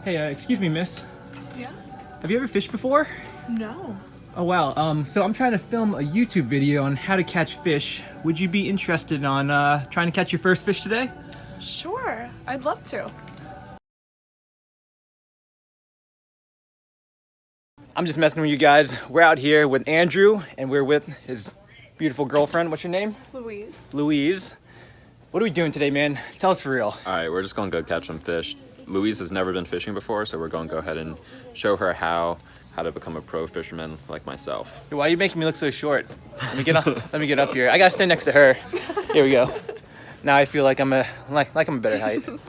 Hey, excuse me, miss. Yeah? Have you ever fished before? No. Oh, wow. So I'm trying to film a YouTube video on how to catch fish. Would you be interested on trying to catch your first fish today? Sure, I'd love to. I'm just messing with you guys. We're out here with Andrew, and we're with his beautiful girlfriend. What's your name? Louise. Louise. What are we doing today, man? Tell us for real. All right, we're just gonna go catch some fish. Louise has never been fishing before, so we're gonna go ahead and show her how to become a pro fisherman like myself. Why are you making me look so short? Let me get up. Let me get up here. I gotta stand next to her. Here we go. Now I feel like I'm a better height. You're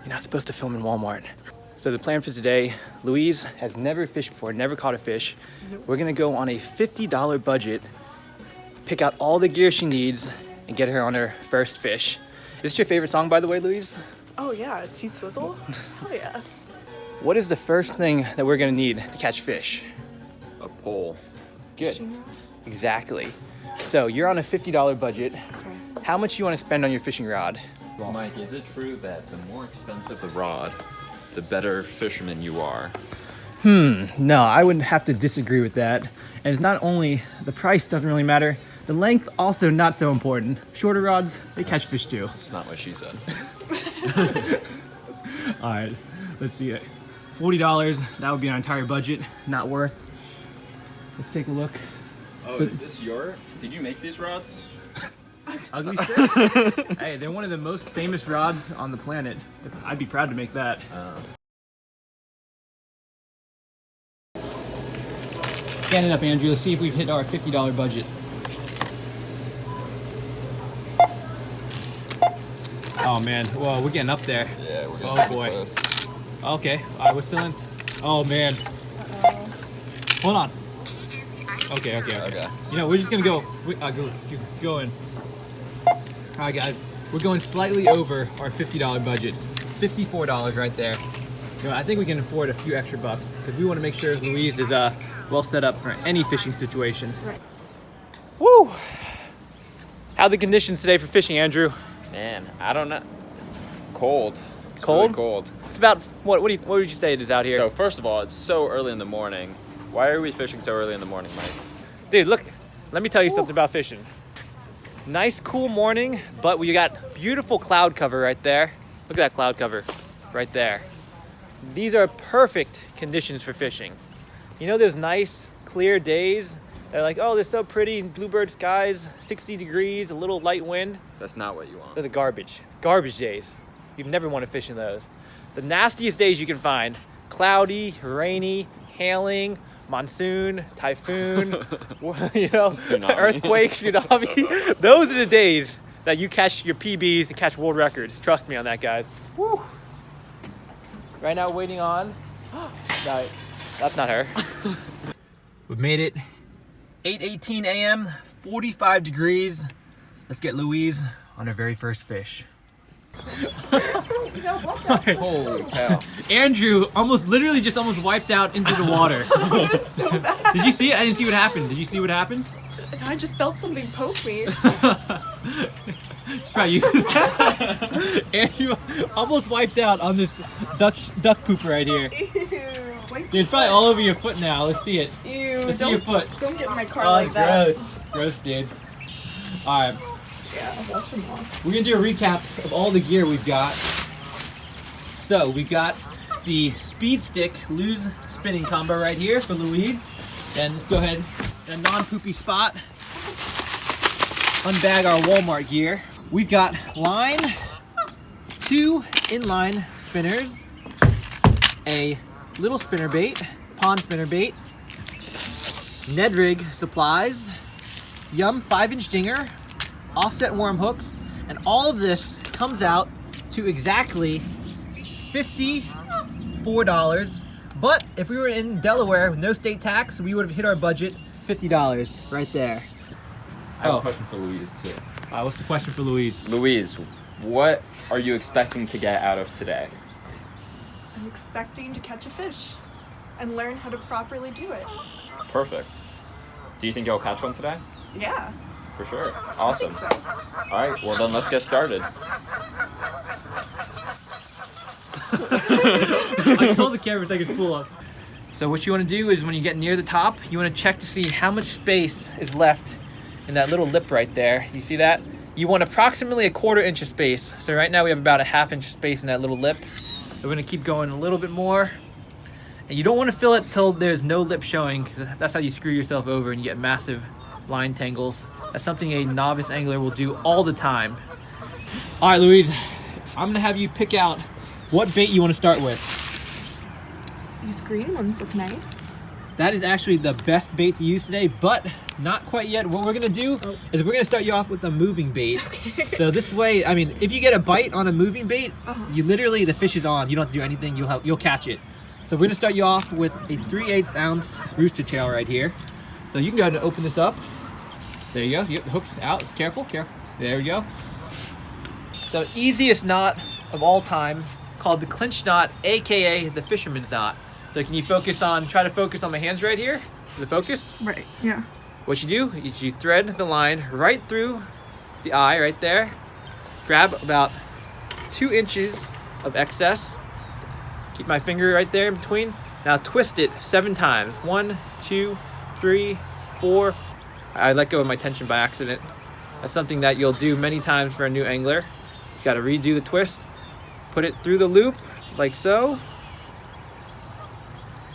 not supposed to film in Walmart. So the plan for today, Louise has never fished before, never caught a fish. We're gonna go on a $50 budget, pick out all the gear she needs, and get her on her first fish. Is this your favorite song, by the way, Louise? Oh yeah, T-Swizzle? Oh yeah. What is the first thing that we're gonna need to catch fish? A pole. Good. Exactly. So you're on a $50 budget. Okay. How much do you want to spend on your fishing rod? Well, Mike, is it true that the more expensive the rod, the better fisherman you are? No, I would have to disagree with that. And it's not only the price doesn't really matter, the length also not so important. Shorter rods, they catch fish too. That's not what she said. All right, let's see it. $40, that would be our entire budget. Not worth. Let's take a look. Oh, So- is this did you make these rods? Ugly fish. Hey, they're one of the most famous rods on the planet. I'd be proud to make that. Scan it up, Andrew. Let's see if we've hit our $50 budget. Oh man, whoa, we're getting up there. Yeah, we're Oh, getting boy. close. Okay, all right, we're still in. Oh man. Hold on. Okay. Okay. You know, we're just gonna go. Let's keep going. All right, guys, we're going slightly over our $50 budget. $54 right there. You know, I think we can afford a few extra bucks because we want to make sure Louise is well set up for any fishing situation. Right. Woo! How are the conditions today for fishing, Andrew? Man, I don't know. It's cold. It's Cold? really cold. It's about what? What would you say it is out here? So first of all, it's so early in the morning. Why are we fishing so early in the morning, Mike? Dude, look. Let me tell you something about fishing. Nice, cool morning, but we got beautiful cloud cover right there. Look at that cloud cover right there. These are perfect conditions for fishing. You know, there's nice, clear days. They're like, oh, they're so pretty, bluebird skies, 60 degrees, a little light wind. That's not what you want. Those are garbage days. You'd never want to fish in those. The nastiest days you can find, cloudy, rainy, hailing, monsoon, typhoon, you know, Tsunami. earthquake, tsunami. Those are the days that you catch your PBs and catch world records. Trust me on that, guys. Woo. Right now, waiting on. No, that's not her. We've made it. 8:18 a.m., 45 degrees. Let's get Louise on her very first fish. Holy cow. Andrew literally just almost wiped out into the water. That's so bad. Did you see it? I didn't see what happened. Did you see what happened? I just felt something poke me. Just try using that. Andrew almost wiped out on this duck poop right here. Ew. Wait, Dude, it's probably all over your foot now. Let's see it. Ew. Let's see your foot. Don't get in my car Oh, like that. gross. Gross, dude. All right. Yeah, wash them off. We're gonna do a recap of all the gear we've got. So we've got the Speed Stick Lose Spinning Combo right here for Louise. And let's go ahead in a non-poopy spot. Unbag our Walmart gear. We've got line, 2 inline spinners, a little spinner bait, pond spinner bait, Ned Rig supplies, Yum 5-inch dinger, offset worm hooks, and all of this comes out to exactly $54. But if we were in Delaware with no state tax, we would have hit our budget, $50 right there. I have a question for Louise, too. What's the question for Louise? Louise, what are you expecting to get out of today? I'm expecting to catch a fish and learn how to properly do it. Perfect. Do you think you'll catch one today? Yeah. For sure. Awesome. I think so. All right, well then let's get started. I told the camera to take its spool off. So what you want to do is when you get near the top, you want to check to see how much space is left in that little lip right there. You see that? You want approximately 1/4 inch of space. So right now we have about a 1/2 inch space in that little lip. So we're going to keep going a little bit more. And you don't want to fill it till there's no lip showing, because that's how you screw yourself over and you get massive line tangles. That's something a novice angler will do all the time. All right, Louise, I'm gonna have you pick out what bait you want to start with. These green ones look nice. That is actually the best bait to use today, but not quite yet. What we're gonna do is we're gonna start you off with a moving bait. Okay. So this way, I mean, if you get a bite on a moving bait, you literally, the fish is on. You don't have to do anything, you'll catch it. So we're gonna start you off with a 3/8 ounce rooster tail right here. So you can go ahead and open this up. There you go. The hook's out. Careful, careful. There we go. The easiest knot of all time, called the Clinch Knot, aka the fisherman's knot. So can you try to focus on my hands right here? Is it focused? Right, yeah. What you do is you thread the line right through the eye right there. Grab about 2 inches of excess. Keep my finger right there in between. Now twist it 7 times. 1, 2, 3, 4. I let go of my tension by accident. That's something that you'll do many times for a new angler. You gotta redo the twist. Put it through the loop, like so.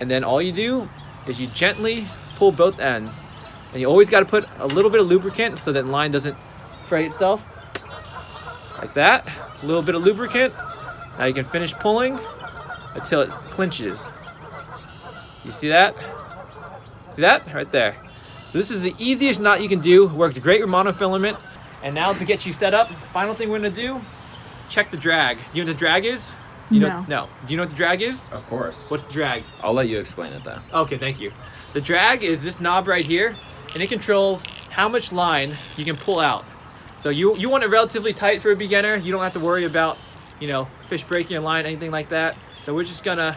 And then all you do is you gently pull both ends. And you always gotta put a little bit of lubricant so that line doesn't fray itself. Like that. A little bit of lubricant. Now you can finish pulling until it clinches. You see that? See that? Right there. So this is the easiest knot you can do. Works great with monofilament. And now to get you set up, final thing we're gonna do, check the drag. Do you know what the drag is? No. No. Do you know what the drag is? Of course. What's the drag? I'll let you explain it though. Okay, thank you. The drag is this knob right here, and it controls how much line you can pull out. So you want it relatively tight for a beginner. You don't have to worry about, fish breaking your line, anything like that. So we're just gonna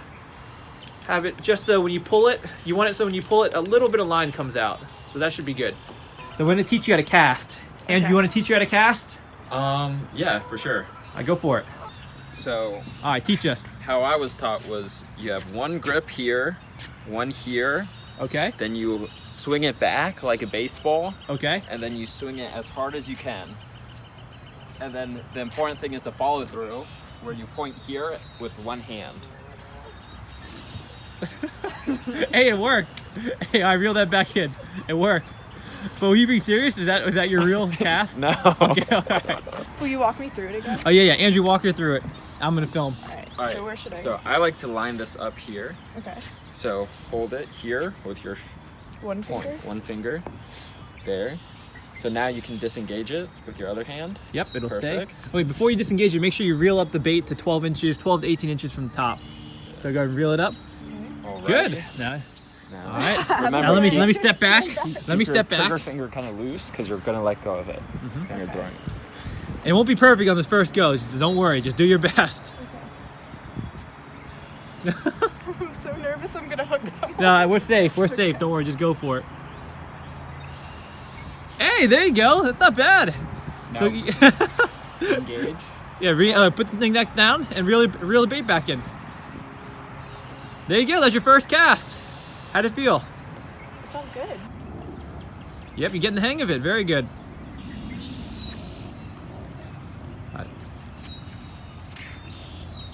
have it just so when you pull it, you want it so when you pull it, a little bit of line comes out. So that should be good. So we're gonna teach you how to cast. Andrew, you wanna teach you how to cast? Yeah, for sure. All right, go for it. So All right, teach us. how I was taught was you have one grip here, one here, Okay, then you swing it back like a baseball, okay. and then you swing it as hard as you can. And then the important thing is to follow through, where you point here with one hand. Hey, it worked. Hey, I reeled that back in. It worked. But were you being serious? Was that your real cast? No. Okay, all right. Will you walk me through it again? Oh yeah. Andrew, walk her through it. I'm gonna film. Alright, All right, so where should I? So I like to line this up here. Okay. So hold it here with your One point, finger? one finger, there. So now you can disengage it with your other hand. Yep, it'll Perfect. stay. Wait, before you disengage it, make sure you reel up the bait to 12 to 18 inches from the top. So go ahead and reel it up. All right. Good. Now, Now, all right. remember, Now let me keep step back. Let me your step back. trigger finger kind of loose because you're gonna let go of it when you're throwing it. It won't be perfect on this first go. So don't worry. Just do your best. I'm so nervous I'm gonna hook someone. No, we're safe. We're safe. Don't worry. Just go for it. Hey, there you go. That's not bad. Now, So, engage. yeah, put the thing back down and reel the bait back in. There you go. That's your first cast. How'd it feel? It felt good. Yep, you're getting the hang of it. Very good.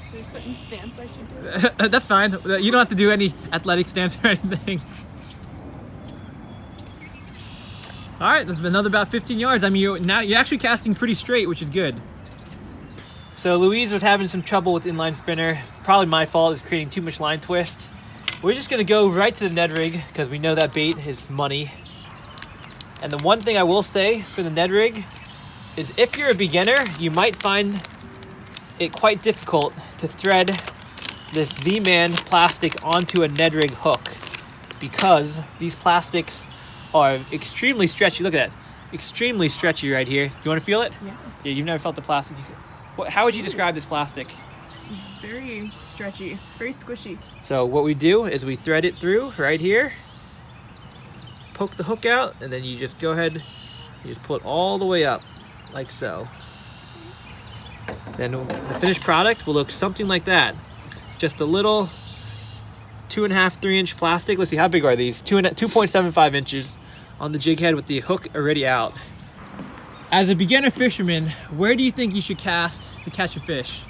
Is there a certain stance I should do? That's fine. You don't have to do any athletic stance or anything. All right, that's another about 15 yards. I mean, you're actually casting pretty straight, which is good. So Louise was having some trouble with inline spinner. Probably my fault, is creating too much line twist. We're just gonna go right to the Ned rig because we know that bait is money. And the one thing I will say for the Ned rig is if you're a beginner, you might find it quite difficult to thread this Z-Man plastic onto a Ned rig hook because these plastics are extremely stretchy. Look at that. Extremely stretchy right here. You want to feel it? Yeah. Yeah, you've never felt the plastic. How would you describe this plastic? Very stretchy, very squishy. So what we do is we thread it through right here, poke the hook out, and then you just go ahead, you just pull it all the way up, like so. Then the finished product will look something like that. just a little 2.5, 3-inch plastic. Let's see, how big are these? 2.75 inches on the jig head with the hook already out. As a beginner fisherman, where do you think you should cast to catch a fish?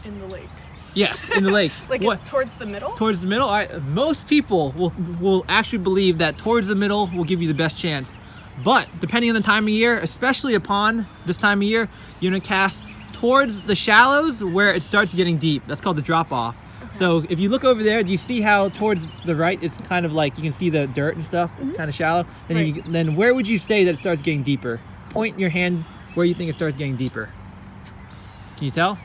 In the lake. Yes, in the lake. Like towards the middle? Towards the middle? All right. Most people will actually believe that towards the middle will give you the best chance. But depending on the time of year, especially upon this time of year, you're gonna cast towards the shallows where it starts getting deep. That's called the drop off. Okay. So if you look over there, do you see how towards the right, it's kind of like, you can see the dirt and stuff, it's kind of shallow. Then, right. Then where would you say that it starts getting deeper? Point your hand where you think it starts getting deeper. Can you tell?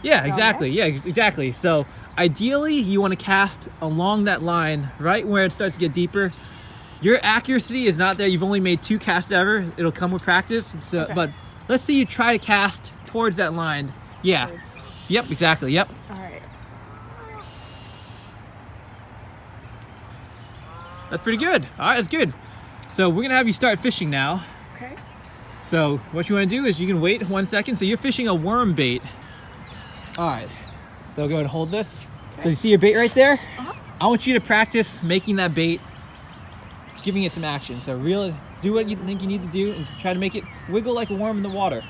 Yeah, exactly. Yeah, exactly. So ideally, you want to cast along that line, right where it starts to get deeper. Your accuracy is not there. You've only made 2 casts ever. It'll come with practice. So, okay. But let's say you try to cast towards that line. Yeah. Yep, exactly. Yep. All right. That's pretty good. All right, that's good. So we're going to have you start fishing now. Okay. So what you want to do is you can wait 1 second. So you're fishing a worm bait. All right, so go ahead and hold this. Okay. So you see your bait right there? I want you to practice making that bait, giving it some action. So really do what you think you need to do and try to make it wiggle like a worm in the water.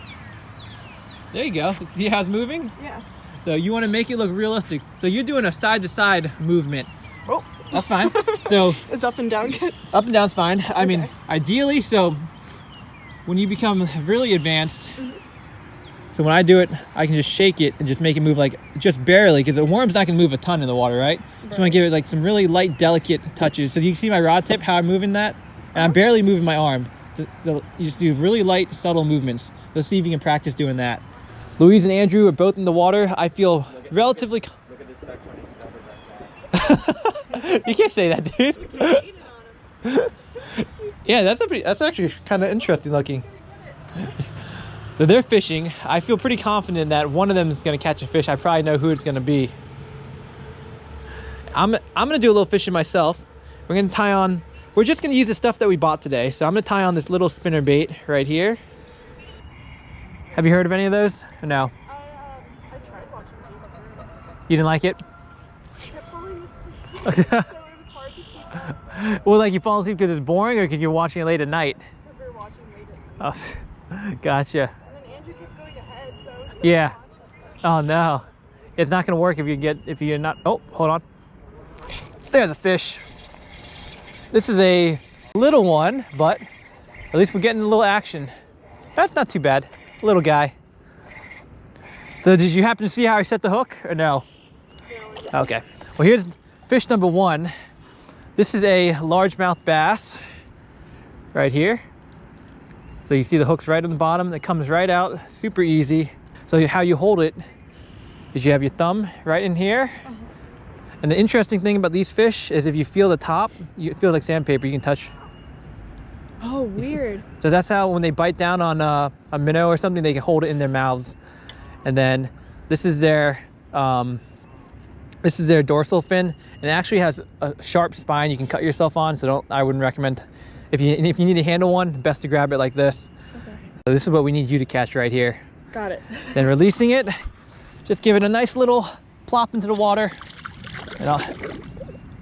There you go. See how it's moving? Yeah. So you want to make it look realistic. So you're doing a side-to-side movement. Oh. That's fine. So is up and down good? Up and down's fine. I mean, ideally, so when you become really advanced, so when I do it, I can just shake it and just make it move like just barely, because the worm's not gonna move a ton in the water, right? Just wanna give it like some really light, delicate touches. So you can see my rod tip, how I'm moving that? And I'm barely moving my arm. You just do really light, subtle movements. Let's see if you can practice doing that. Louise and Andrew are both in the water. I feel relatively... Look at this back. You can't say that, dude. Yeah, that's actually kind of interesting looking. So they're fishing. I feel pretty confident that one of them is going to catch a fish. I probably know who it's going to be. I'm going to do a little fishing myself. We're going to tie on... We're just going to use the stuff that we bought today. So I'm going to tie on this little spinner bait right here. Have you heard of any of those? Or no? I tried watching YouTube. You didn't like it? I kept falling asleep, so it was hard to keep up. Well, like you fall asleep because it's boring, or because you're watching it late at night? Because we were watching late at night. Oh, gotcha. And then Andrew kept going ahead, so I was so Yeah. lost. Oh no. It's not gonna work if you're not... Oh, hold on. There's a fish. This is a little one, but at least we're getting a little action. That's not too bad. Little guy. So did you happen to see how I set the hook, or no? No. Okay. Well, here's fish number 1. This is a largemouth bass right here. So you see the hook's right on the bottom. It comes right out, super easy. So how you hold it is you have your thumb right in here. And the interesting thing about these fish is if you feel the top, it feels like sandpaper. You can touch. Oh, weird. So that's how when they bite down on a minnow or something, they can hold it in their mouths. And then this is their dorsal fin, and it actually has a sharp spine you can cut yourself on. So I wouldn't recommend. If you need to handle one, best to grab it like this. Okay. So this is what we need you to catch right here. Got it. Then releasing it, just give it a nice little plop into the water, and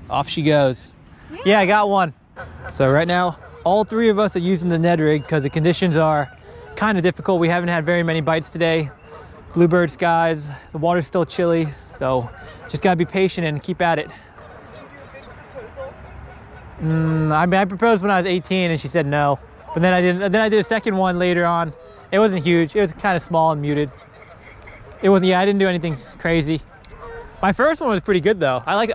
off she goes. Yeah, I got one. So right now, all 3 of us are using the Ned rig because the conditions are kind of difficult. We haven't had very many bites today. Bluebird skies, the water's still chilly, so just gotta be patient and keep at it. I proposed when I was 18 and she said no. But then I did a second one later on. It wasn't huge. It was kind of small and muted. I didn't do anything crazy. My first one was pretty good though. And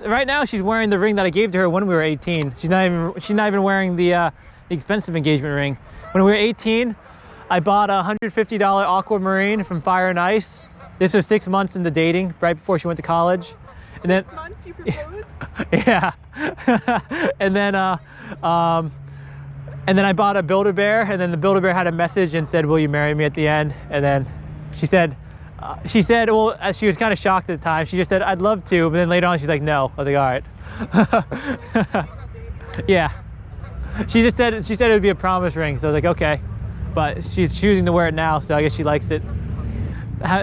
right now she's wearing the ring that I gave to her when we were 18. She's not even wearing the expensive engagement ring. When we were 18, I bought a $150 aquamarine from Fire and Ice. This was 6 months into dating, right before she went to college. And 6 months you proposed? Yeah. and then I bought a Build-A-Bear, and then the Build-A-Bear had a message and said, "Will you marry me?" at the end. And then she said, well, she was kind of shocked at the time. She just said, "I'd love to," but then later on she's like, "No." I was like, "All right." Yeah. She said it would be a promise ring, so I was like, okay. But she's choosing to wear it now, so I guess she likes it.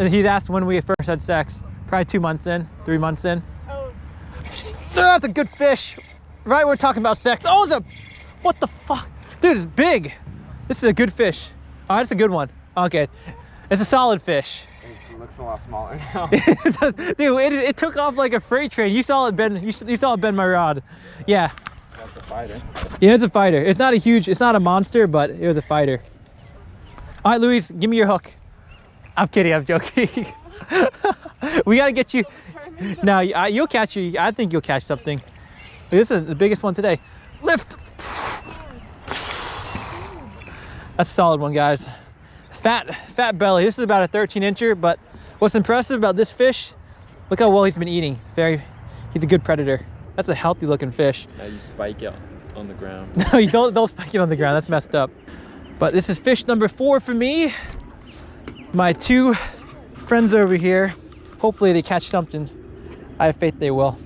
He'd asked when we first had sex. Probably 2 months in, 3 months in. Oh. That's a good fish. Right, we're talking about sex. Oh, what the fuck? Dude, it's big. This is a good fish. Oh, that's a good one. Okay, it's a solid fish. It looks a lot smaller now. Dude, it took off like a freight train. You saw it bend. You saw it bend my rod. Yeah. That's a fighter. Yeah, it's a fighter. It's not a huge. It's not a monster, but it was a fighter. All right, Luis, give me your hook. I'm kidding. I'm joking. We gotta get you. No, you'll catch you. I think you'll catch something. This is the biggest one today. Lift. That's a solid one, guys. Fat belly. This is about a 13-incher, but what's impressive about this fish, look how well he's been eating. He's a good predator. That's a healthy looking fish. Now you spike it on the ground. No, you don't spike it on the ground. That's messed up. But this is fish number 4 for me. My 2 friends over here. Hopefully they catch something. I have faith they will.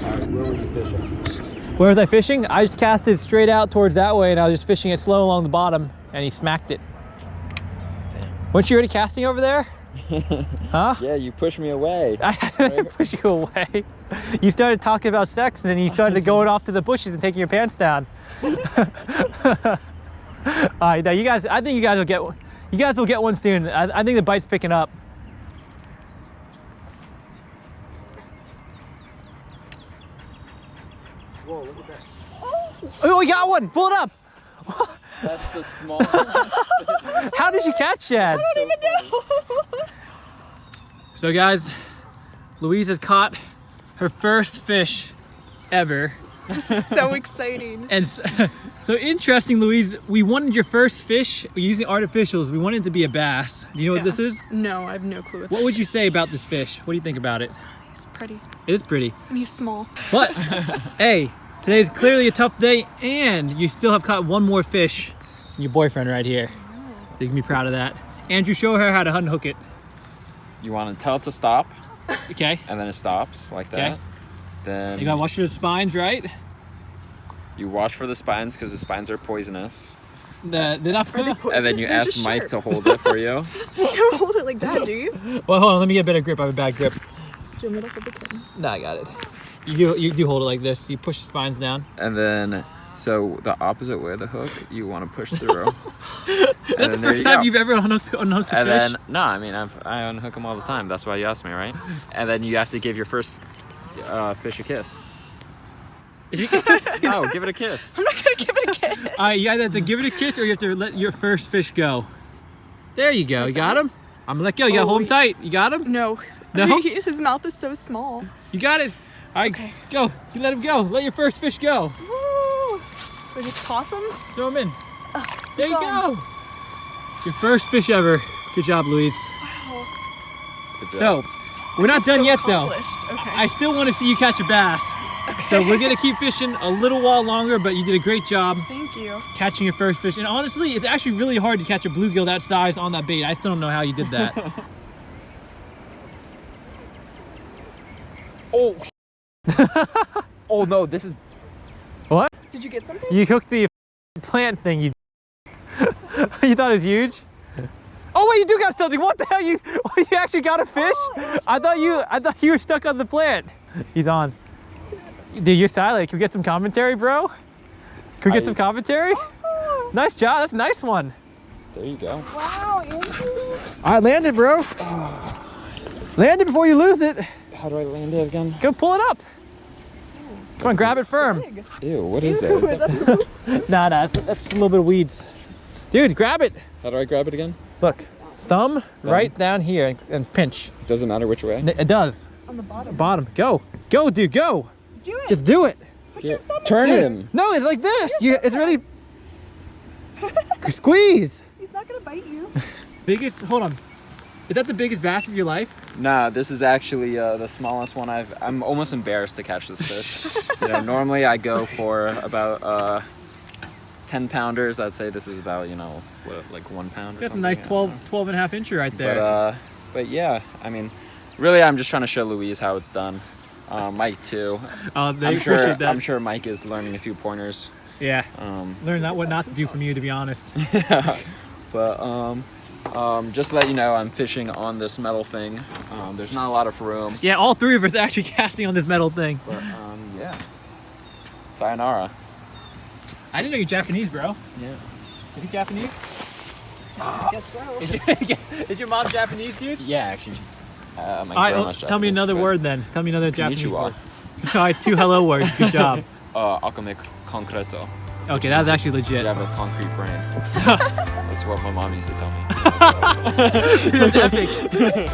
Alright, where were you fishing? Where was I fishing? I just cast it straight out towards that way, and I was just fishing it slow along the bottom, and he smacked it. Damn. Weren't you already casting over there? Huh? Yeah, you pushed me away. I didn't push you away. You started talking about sex, and then you started going off to the bushes and taking your pants down. All right, now you guys. I think you guys will get. You guys will get one soon. I think the bite's picking up. Whoa, look at that. Oh, we got one. Pull it up. That's the smallest. How did you catch that? I don't even know. So guys, Louise has caught her first fish ever. This is so exciting. And so interesting, Louise, we wanted your first fish using artificials. We wanted it to be a bass. Do you know what this is? No, I have no clue. What would you say about this fish? What do you think about it? He's pretty. It is pretty. And he's small. But, hey, today's clearly a tough day, and you still have caught one more fish. Your boyfriend right here. So you can be proud of that. Andrew, show her how to unhook it. You want to tell it to stop, Okay. and then it stops like that. Okay. Then You gotta watch for the spines, right? you watch for the spines because the spines are poisonous. They're not. And then you They're ask just Mike sharp. to hold it for you. You don't hold it like that, do you? Well, hold on. Let me get a better grip. I have a bad grip. Do you want me to hold the pin? No, I got it. You do hold it like this. You push the spines down. And then, so the opposite way of the hook, you want to push through. That's the first time you've ever unhooked a And fish? then, no, I mean, I unhook them all the time. That's why you asked me, right? And then you have to give your first fish a kiss. No, give it a kiss. I'm not gonna give it a kiss. All right, you either have to give it a kiss or you have to let your first fish go. There you go. You got him? I'm gonna let go. You gotta hold him tight. You got him? No. No? His mouth is so small. You got it. All right, Okay. go. You let him go. Let your first fish go. Woo! We just toss him? Throw him in. There you going. go. Your first fish ever. Good job, Louise. Wow. Good job. So, we're not done So yet, though. accomplished. Okay. I still want to see you catch a bass. So we're gonna keep fishing a little while longer, but you did a great job Thank you. catching your first fish. And honestly, it's actually really hard to catch a bluegill that size on that bait. I still don't know how you did that. Oh, oh no, this is. What? Did you get something? You hooked the plant thing. You you thought it was huge? Oh wait, you do got something. What the hell? You actually got a fish? I thought you were stuck on the plant. He's on. Dude, you're silent. Can we get some commentary, bro? Can we get some commentary? Nice job. That's a nice one. There you go. Wow, Andrew. All right, land it, bro. Land it before you lose it. How do I land it again? Go pull it up. Come on, grab it firm. Big. Ew, what is Ew, is that? that poop? Nah, that's a little bit of weeds. Dude, grab it. How do I grab it again? Look, thumb right down here and pinch. Doesn't matter which way. It does. On the bottom. Bottom. Go. Go, dude, go. Do it. Just do it. Here, turn him. No, it's like this. It's ready. Squeeze. He's not gonna bite you. Biggest, hold on. Is that the biggest bass of your life? Nah, this is actually the smallest one I'm almost embarrassed to catch this fish. You know, normally I go for about 10 pounders. I'd say this is about, what, like 1 pound or That's a something. nice I don't 12 and a half incher right there. know. But yeah, I mean, really I'm just trying to show Louise how it's done. Mike too. They appreciate that. I'm sure Mike is learning a few pointers. Yeah. Um, Learn that what not to do from you, to be honest. but Just to let you know, I'm fishing on this metal thing. There's not a lot of room. Yeah, all three of us are actually casting on this metal thing. But, yeah. Sayonara. I didn't know you're Japanese, bro. Yeah. Is he Japanese? I guess so. Is your mom Japanese, dude? Yeah, actually. My All right, grandma's tell me Japanese, another but- word then. Tell me another Japanese Konnichiwa. word. All right, 2 hello words. Good job. Akame concreto. Okay, that was actually legit. You have a concrete brain. That's what my mom used to tell me. That's epic.